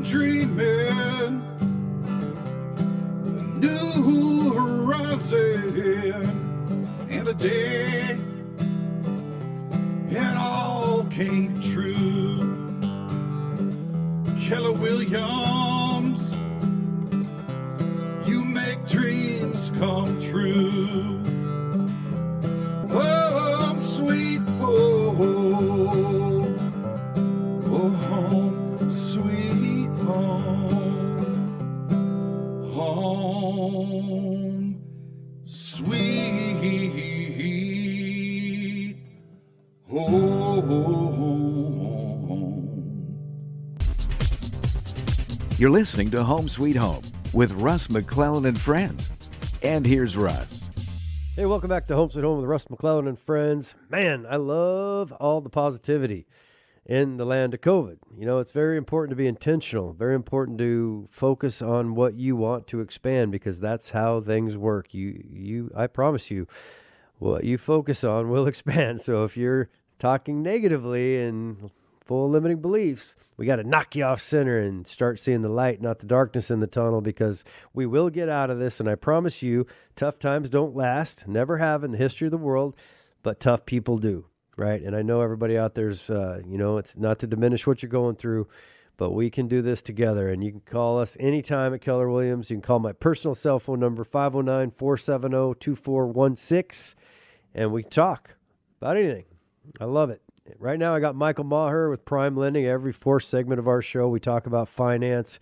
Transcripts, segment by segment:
dreaming a new horizon, and a day it all came true. Keller Williams, you make dreams come true. Home sweet home, oh home sweet home, home sweet home. You're listening to Home Sweet Home with Russ, McClellan, and Friends. And here's Russ. Hey, welcome back to Home Sweet Home with Russ, McClellan, and Friends. Man, I love all the positivity in the land of COVID. You know, it's very important to be intentional, very important to focus on what you want to expand, because that's how things work. I promise you, what you focus on will expand. So if you're talking negatively and full of limiting beliefs, we got to knock you off center and start seeing the light, not the darkness in the tunnel, because we will get out of this. And I promise you, tough times don't last, never have in the history of the world, but tough people do, right? And I know everybody out there's, it's not to diminish what you're going through, but we can do this together. And you can call us anytime at Keller Williams. You can call my personal cell phone number, 509-470-2416, and we can talk about anything. I love it. Right now, I got Michael Maher with Prime Lending. Every fourth segment of our show, we talk about finance.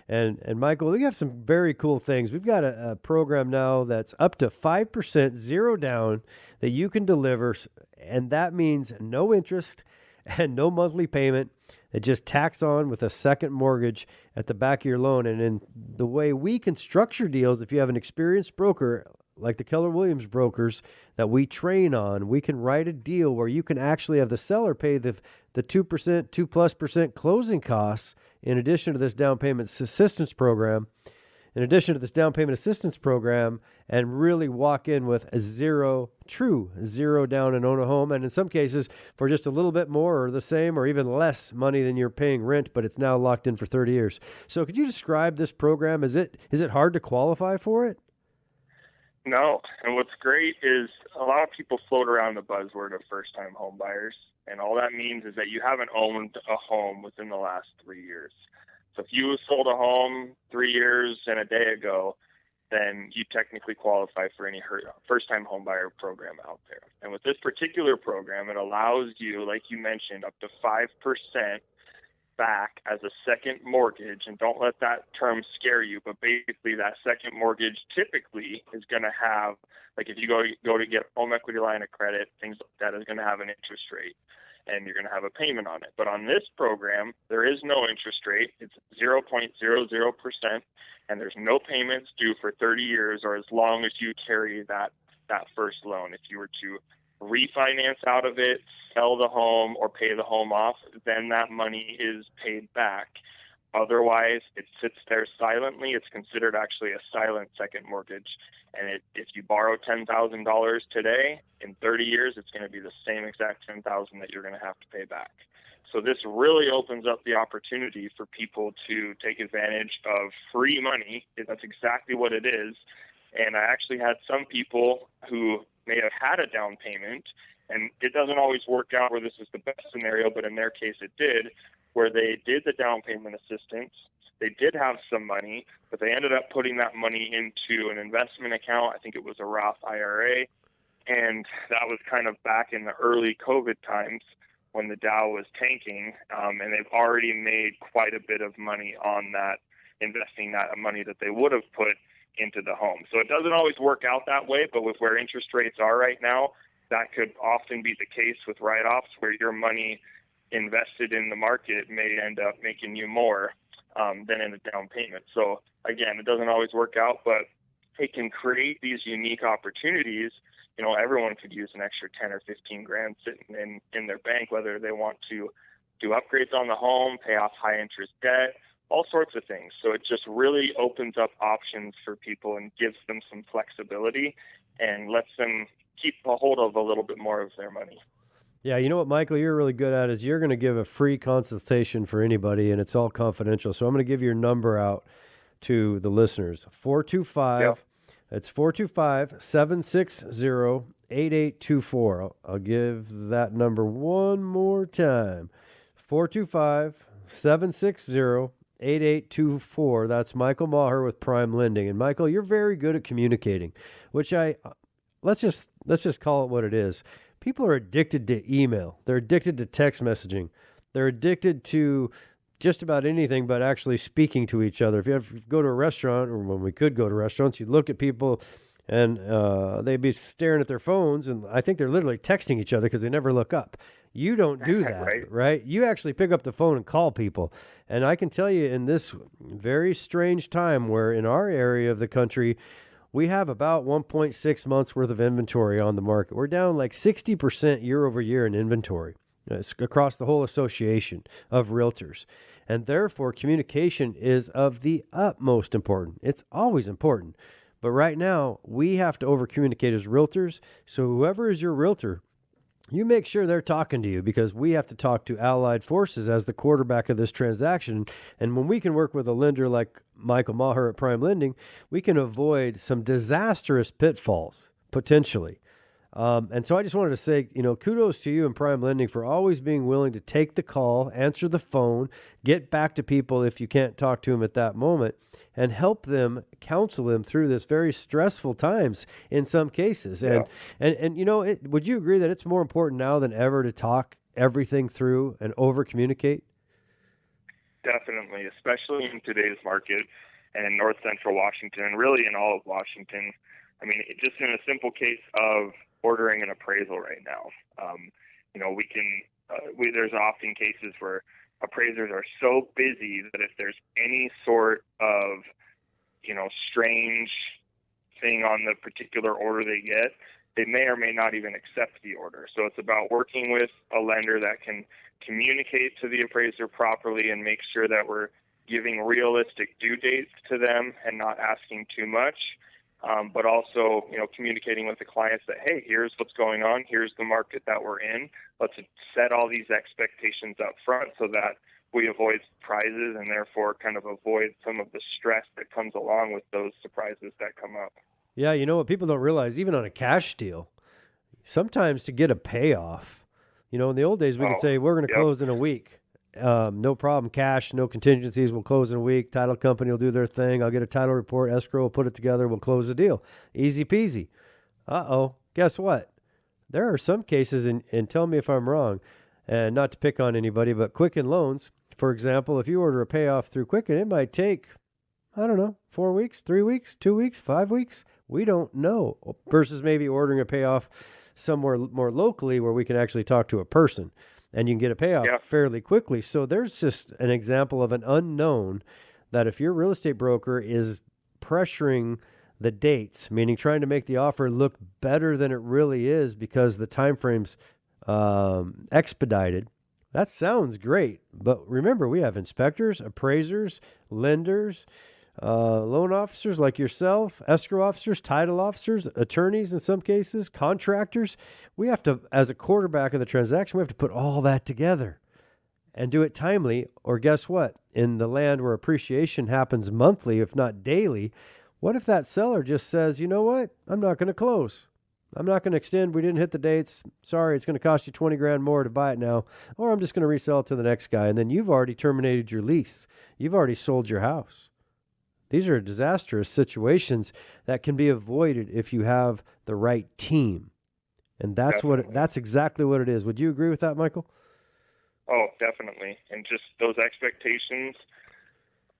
And Michael, we have some very cool things. We've got a program now that's up to 5% zero down that you can deliver. And that means no interest and no monthly payment. It just tacks on with a second mortgage at the back of your loan. And in the way we can structure deals, if you have an experienced broker like the Keller Williams brokers that we train on, we can write a deal where you can actually have the seller pay the 2%, 2+% closing costs in addition to this down payment assistance program, and really walk in with a true zero down and own a home. And in some cases for just a little bit more or the same or even less money than you're paying rent, but it's now locked in for 30 years. So could you describe this program? Is it hard to qualify for it? No, and what's great is a lot of people float around the buzzword of first-time home buyers, and all that means is that you haven't owned a home within the last 3 years. So if you sold a home 3 years and a day ago, then you technically qualify for any first-time home buyer program out there. And with this particular program, it allows you, like you mentioned, up to 5% back as a second mortgage. And don't let that term scare you, but basically that second mortgage typically is going to have, like if you go to get home equity line of credit, things like that, is going to have an interest rate and you're going to have a payment on it. But on this program, there is no interest rate. It's 0.00%, and there's no payments due for 30 years or as long as you carry that first loan. If you were to refinance out of it, sell the home, or pay the home off, then that money is paid back. Otherwise, it sits there silently. It's considered actually a silent second mortgage. And if you borrow $10,000 today, in 30 years, it's going to be the same exact $10,000 that you're going to have to pay back. So this really opens up the opportunity for people to take advantage of free money. That's exactly what it is. And I actually had some people who may have had a down payment, and it doesn't always work out where this is the best scenario, but in their case it did, where they did the down payment assistance. They did have some money, but they ended up putting that money into an investment account. I think it was a Roth IRA, and that was kind of back in the early COVID times when the Dow was tanking, and they've already made quite a bit of money on that, investing that money that they would have put into the home. So it doesn't always work out that way, but with where interest rates are right now, that could often be the case with write-offs, where your money invested in the market may end up making you more than in a down payment. So again, it doesn't always work out, but it can create these unique opportunities. You know, everyone could use an extra 10 or 15 grand sitting in their bank, whether they want to do upgrades on the home, pay off high interest debt, all sorts of things. So it just really opens up options for people and gives them some flexibility and lets them keep a hold of a little bit more of their money. Yeah, you know what, Michael, you're really good at is you're going to give a free consultation for anybody, and it's all confidential. So I'm going to give your number out to the listeners. 425, Yep. it's 425-760-8824. I'll give that number one more time. 425-760-8824. That's Michael Maher with Prime Lending. And Michael, you're very good at communicating, which let's just call it what it is. People are addicted to email. They're addicted to text messaging. They're addicted to just about anything but actually speaking to each other. If you ever go to a restaurant, or when we could go to restaurants, you'd look at people and they'd be staring at their phones, and I think they're literally texting each other because they never look up. You don't do that, right? You actually pick up the phone and call people. And I can tell you, in this very strange time where in our area of the country, we have about 1.6 months worth of inventory on the market. We're down like 60% year over year in inventory. It's across the whole association of realtors. And therefore, communication is of the utmost importance. It's always important. But right now, we have to over-communicate as realtors. So whoever is your realtor, you make sure they're talking to you, because we have to talk to Allied Forces as the quarterback of this transaction. And when we can work with a lender like Michael Maher at Prime Lending, we can avoid some disastrous pitfalls, potentially. And so I just wanted to say, kudos to you and Prime Lending for always being willing to take the call, answer the phone, get back to people if you can't talk to them at that moment, and help them, counsel them through this very stressful times in some cases. Yeah. And would you agree that it's more important now than ever to talk everything through and over communicate? Definitely, especially in today's market and in North Central Washington, and really in all of Washington. I mean, just in a simple case of ordering an appraisal right now, there's often cases where appraisers are so busy that if there's any sort of, strange thing on the particular order they get, they may or may not even accept the order. So it's about working with a lender that can communicate to the appraiser properly and make sure that we're giving realistic due dates to them and not asking too much. But also, communicating with the clients that, hey, here's what's going on. Here's the market that we're in. Let's set all these expectations up front so that we avoid surprises and therefore kind of avoid some of the stress that comes along with those surprises that come up. Yeah, you know what people don't realize, even on a cash deal, sometimes to get a payoff, in the old days we could say we're going to close in a week. No problem, cash, no contingencies, we'll close in a week. Title company will do their thing. I'll get a title report, escrow will put it together, we'll close the deal. Easy peasy. Guess what? There are some cases, and tell me if I'm wrong, and not to pick on anybody, but Quicken Loans, for example, if you order a payoff through Quicken, it might take, 4 weeks, 3 weeks, 2 weeks, 5 weeks. We don't know. Versus maybe ordering a payoff somewhere more locally where we can actually talk to a person and you can get a payoff fairly quickly. So there's just an example of an unknown that if your real estate broker is pressuring the dates, meaning trying to make the offer look better than it really is because the time frame's expedited, that sounds great. But remember, we have inspectors, appraisers, lenders, loan officers like yourself, escrow officers, title officers, attorneys in some cases, contractors. We have to, as a quarterback of the transaction, we have to put all that together and do it timely. Or guess what? In the land where appreciation happens monthly, if not daily, what if that seller just says, you know what? I'm not going to close. I'm not going to extend. We didn't hit the dates. Sorry, it's going to cost you $20,000 more to buy it now. Or I'm just going to resell it to the next guy. And then you've already terminated your lease. You've already sold your house. These are disastrous situations that can be avoided if you have the right team. And that's that's exactly what it is. Would you agree with that, Michael? Oh, definitely. And just those expectations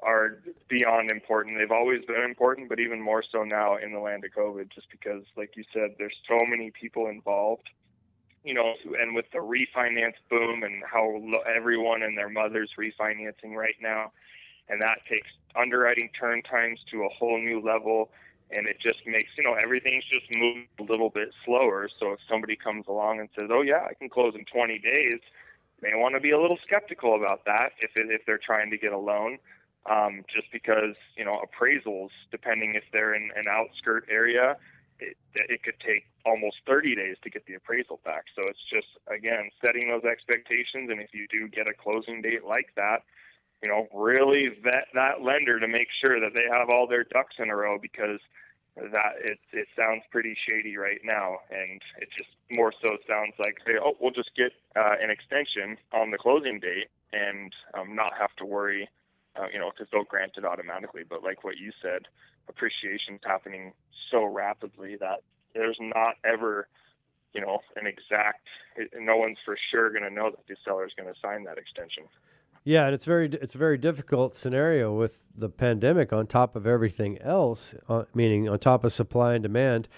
are beyond important. They've always been important, but even more so now in the land of COVID, just because, like you said, there's so many people involved, and with the refinance boom and how everyone and their mother's refinancing right now, and that takes underwriting turn times to a whole new level, and it just makes, everything's just moved a little bit slower. So if somebody comes along and says, oh yeah, I can close in 20 days, they want to be a little skeptical about that if they're trying to get a loan. Just because, appraisals, depending if they're in an outskirt area, it could take almost 30 days to get the appraisal back. So it's just, again, setting those expectations. And if you do get a closing date like that, really vet that lender to make sure that they have all their ducks in a row, because that it sounds pretty shady right now. And it just more so sounds like, we'll just get an extension on the closing date and not have to worry, because they'll grant it automatically. But like what you said, appreciation's happening so rapidly that there's not ever, an exact, no one's for sure going to know that the seller is going to sign that extension. Yeah, and it's a very difficult scenario with the pandemic on top of everything else, meaning on top of supply and demand.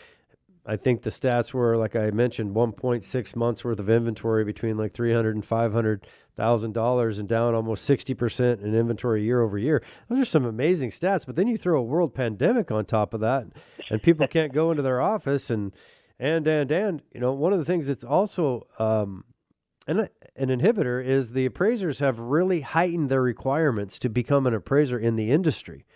I think the stats were, like I mentioned, 1.6 months worth of inventory between like $300,000 and $500,000, and down almost 60% in inventory year over year. Those are some amazing stats. But then you throw a world pandemic on top of that, and people can't go into their office. And one of the things that's also an inhibitor is the appraisers have really heightened their requirements to become an appraiser in the industry.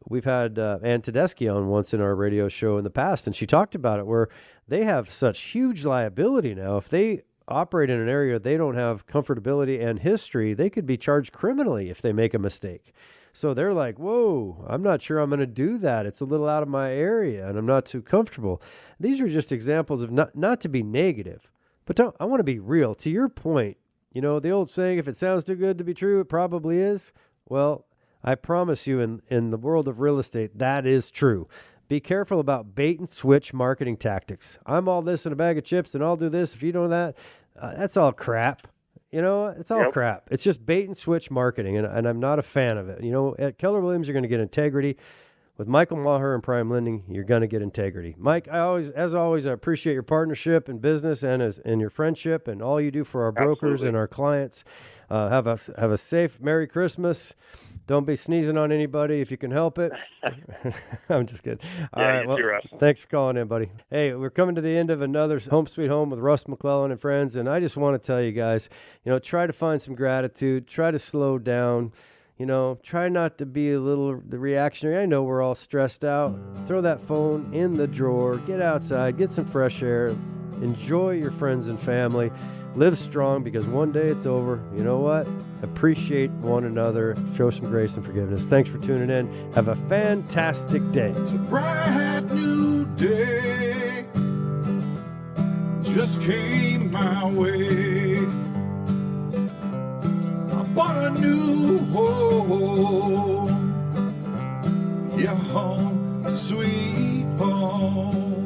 We've had Ann Tedeschi on once in our radio show in the past, and she talked about it, where they have such huge liability now. If they operate in an area they don't have comfortability and history, they could be charged criminally if they make a mistake. So they're like, whoa, I'm not sure I'm going to do that. It's a little out of my area, and I'm not too comfortable. These are just examples of not to be negative, but I want to be real. To your point, the old saying, if it sounds too good to be true, it probably is. Well, I promise you, in the world of real estate, that is true. Be careful about bait and switch marketing tactics. I'm all this in a bag of chips, and I'll do this if you do that. That's all crap. It's all crap. It's just bait and switch marketing, and I'm not a fan of it. At Keller Williams, you're going to get integrity. With Michael Maher and Prime Lending, you're going to get integrity. Mike, as always, I appreciate your partnership in business and your friendship and all you do for our brokers and our clients. Have a safe Merry Christmas. Don't be sneezing on anybody if you can help it. I'm just kidding. All right. Well, thanks for calling in, buddy. Hey, we're coming to the end of another Home Sweet Home with Russ McClellan and friends. And I just want to tell you guys, try to find some gratitude. Try to slow down. Try not to be the reactionary. I know we're all stressed out. Throw that phone in the drawer. Get outside. Get some fresh air. Enjoy your friends and family. Live strong, because one day it's over. You know what? Appreciate one another. Show some grace and forgiveness. Thanks for tuning in. Have a fantastic day. It's a bright new day. Just came my way. I bought a new home. Yeah, home, sweet home.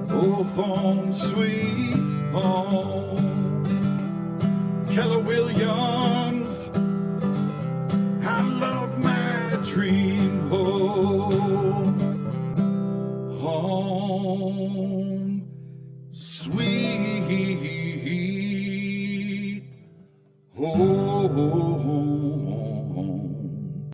Oh, home, sweet home. Keller Williams, I love my dream home. Home, sweet home.